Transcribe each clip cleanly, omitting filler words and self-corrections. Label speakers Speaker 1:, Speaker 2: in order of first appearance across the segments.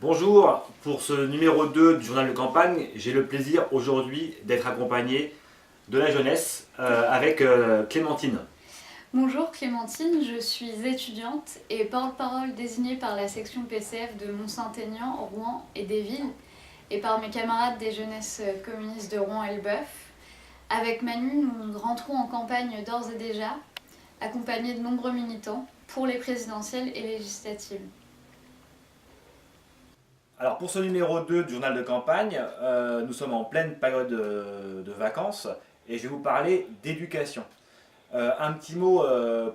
Speaker 1: Bonjour, pour ce numéro 2 du journal de campagne, j'ai le plaisir aujourd'hui d'être accompagné de la jeunesse avec Clémentine.
Speaker 2: Bonjour Clémentine, je suis étudiante et porte-parole désignée par la section PCF de Mont-Saint-Aignan, Rouen et des villes et par mes camarades des jeunesses communistes de Rouen-Elbeuf. Avec Manu, nous rentrons en campagne d'ores et déjà, accompagnés de nombreux militants pour les présidentielles et législatives.
Speaker 1: Alors pour ce numéro 2 du journal de campagne, nous sommes en pleine période de vacances et je vais vous parler d'éducation. Un petit mot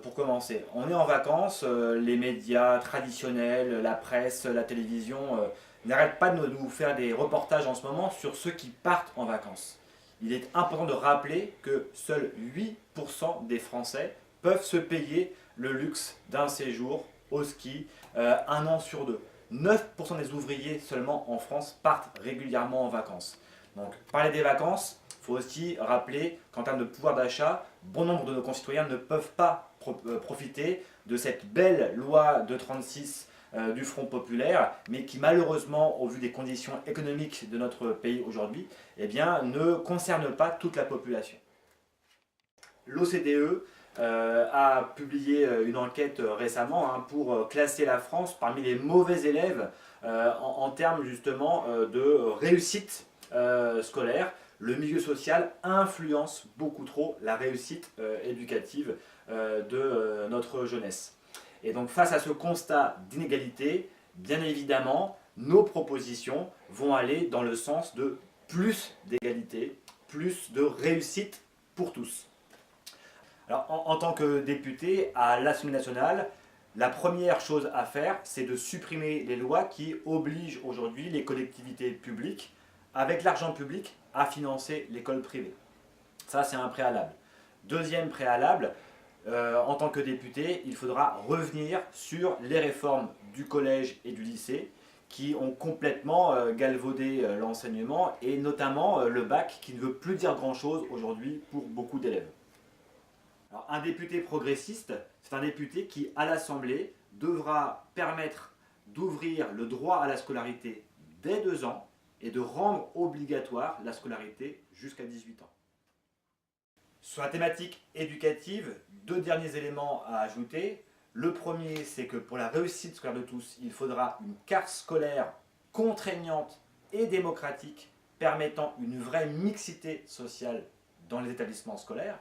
Speaker 1: pour commencer. On est en vacances, les médias traditionnels, la presse, la télévision n'arrêtent pas de nous faire des reportages en ce moment sur ceux qui partent en vacances. Il est important de rappeler que seuls 8% des Français peuvent se payer le luxe d'un séjour au ski un an sur deux. 9% des ouvriers seulement en France partent régulièrement en vacances. Donc parler des vacances, il faut aussi rappeler qu'en termes de pouvoir d'achat, bon nombre de nos concitoyens ne peuvent pas profiter de cette belle loi de 36 du Front populaire, mais qui malheureusement, au vu des conditions économiques de notre pays aujourd'hui, eh bien, ne concerne pas toute la population. L'OCDE a publié une enquête récemment pour classer la France parmi les mauvais élèves en termes justement de réussite scolaire. Le milieu social influence beaucoup trop la réussite éducative de notre jeunesse. Et donc face à ce constat d'inégalité, bien évidemment, nos propositions vont aller dans le sens de plus d'égalité, plus de réussite pour tous. Alors, en tant que député à l'Assemblée nationale, la première chose à faire, c'est de supprimer les lois qui obligent aujourd'hui les collectivités publiques, avec l'argent public, à financer l'école privée. Ça, c'est un préalable. Deuxième préalable, en tant que député, il faudra revenir sur les réformes du collège et du lycée qui ont complètement galvaudé l'enseignement et notamment le bac qui ne veut plus dire grand-chose aujourd'hui pour beaucoup d'élèves. Alors, un député progressiste, c'est un député qui, à l'Assemblée, devra permettre d'ouvrir le droit à la scolarité dès 2 ans et de rendre obligatoire la scolarité jusqu'à 18 ans. Sur la thématique éducative, 2 derniers éléments à ajouter. Le premier, c'est que pour la réussite scolaire de tous, il faudra une carte scolaire contraignante et démocratique permettant une vraie mixité sociale dans les établissements scolaires.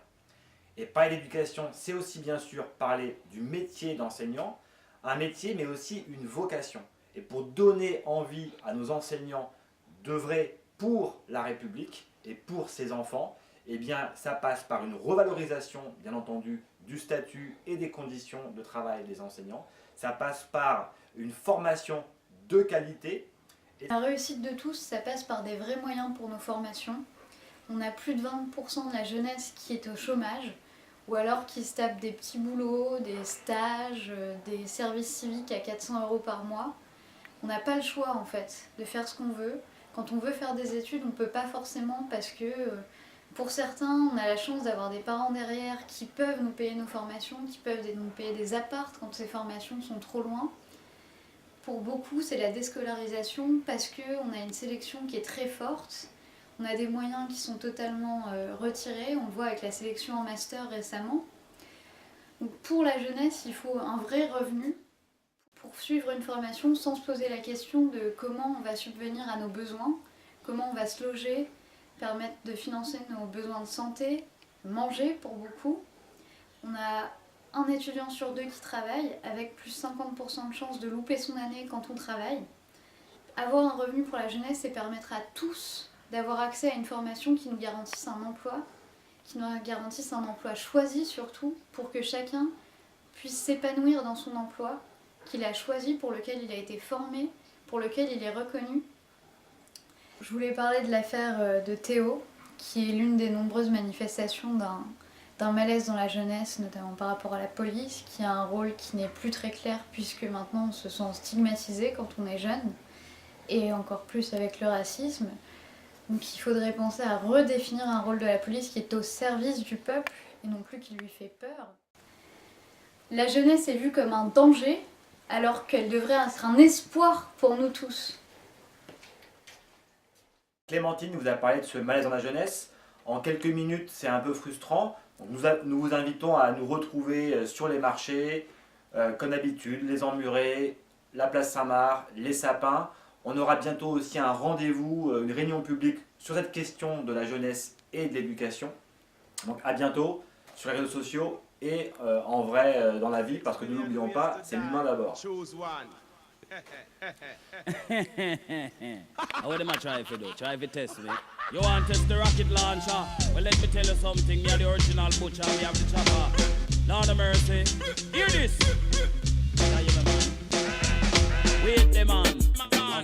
Speaker 1: Et parler d'éducation, c'est aussi bien sûr parler du métier d'enseignant, un métier mais aussi une vocation. Et pour donner envie à nos enseignants d'œuvrer pour la République et pour ses enfants, eh bien ça passe par une revalorisation, bien entendu, du statut et des conditions de travail des enseignants. Ça passe par une formation de qualité.
Speaker 2: La réussite de tous, ça passe par des vrais moyens pour nos formations. On a plus de 20% de la jeunesse qui est au chômage, ou alors qui se tape des petits boulots, des stages, des services civiques à 400 € par mois. On n'a pas le choix en fait de faire ce qu'on veut. Quand on veut faire des études, on ne peut pas forcément parce que pour certains, on a la chance d'avoir des parents derrière qui peuvent nous payer nos formations, qui peuvent nous payer des apparts quand ces formations sont trop loin. Pour beaucoup, c'est la déscolarisation parce qu'on a une sélection qui est très forte. On a des moyens qui sont totalement retirés, on le voit avec la sélection en master récemment. Donc pour la jeunesse, il faut un vrai revenu pour suivre une formation sans se poser la question de comment on va subvenir à nos besoins, comment on va se loger, permettre de financer nos besoins de santé, manger pour beaucoup. On a un étudiant sur 2 qui travaille, avec plus 50% de chances de louper son année quand on travaille. Avoir un revenu pour la jeunesse, c'est permettre à tous d'avoir accès à une formation qui nous garantisse un emploi, qui nous garantisse un emploi choisi surtout, pour que chacun puisse s'épanouir dans son emploi, qu'il a choisi, pour lequel il a été formé, pour lequel il est reconnu. Je voulais parler de l'affaire de Théo, qui est l'une des nombreuses manifestations d'un malaise dans la jeunesse, notamment par rapport à la police, qui a un rôle qui n'est plus très clair puisque maintenant on se sent stigmatisé quand on est jeune, et encore plus avec le racisme. Donc il faudrait penser à redéfinir un rôle de la police qui est au service du peuple et non plus qui lui fait peur. La jeunesse est vue comme un danger alors qu'elle devrait être un espoir pour nous tous.
Speaker 1: Clémentine vous a parlé de ce malaise dans la jeunesse. En quelques minutes, c'est un peu frustrant. Donc nous vous invitons à nous retrouver sur les marchés, comme d'habitude, les Emmurés, la place Saint-Marc, les sapins. On aura bientôt aussi un rendez-vous, une réunion publique sur cette question de la jeunesse et de l'éducation. Donc à bientôt sur les réseaux sociaux et en vrai dans la vie, parce que nous n'oublions pas, c'est l'humain d'abord.
Speaker 3: What am I trying to do? Try to test me. You want to test the rocket launcher? Well, let me tell you something. Me are the original butcher. We have the chopper. Lord of mercy. Hear this. Now you man. Wait the man.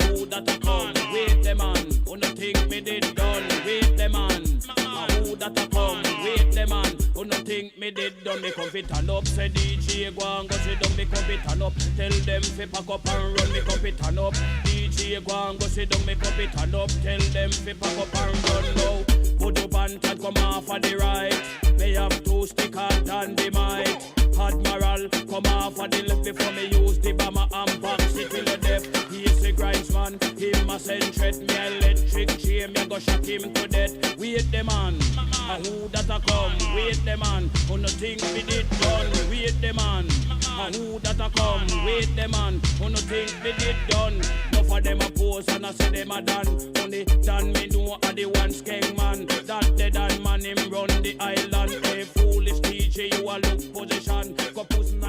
Speaker 3: Who that a come? Wait the man. Who no think me did done? Wait the man. Who that a come? Wait the man. Who no think me did done? Me come fit turn up. Say DJ go and go sit down. Me come fit turn up. Tell them fi pack up and run. Me come fit turn up. DJ go and go sit down. Me come fit turn up. Tell them fi pack up and run now. Put your pants and come off of the right. Me have 2 stick and dynamite. Admiral, come off of the left before me use the bomber and box it till the death. He is a grindsman, him a send threat. Me electric chain, me go shock him to death. Wait the man, who that a come? Wait the man, who no think we did done? Wait the man, who that a come? Wait the man, who no think we did done? Enough of them a pose and I say them a done. Only done me know a the one skeng man. That dead and man him run the island. Hey foolish DJ, you a look position. Go pussy na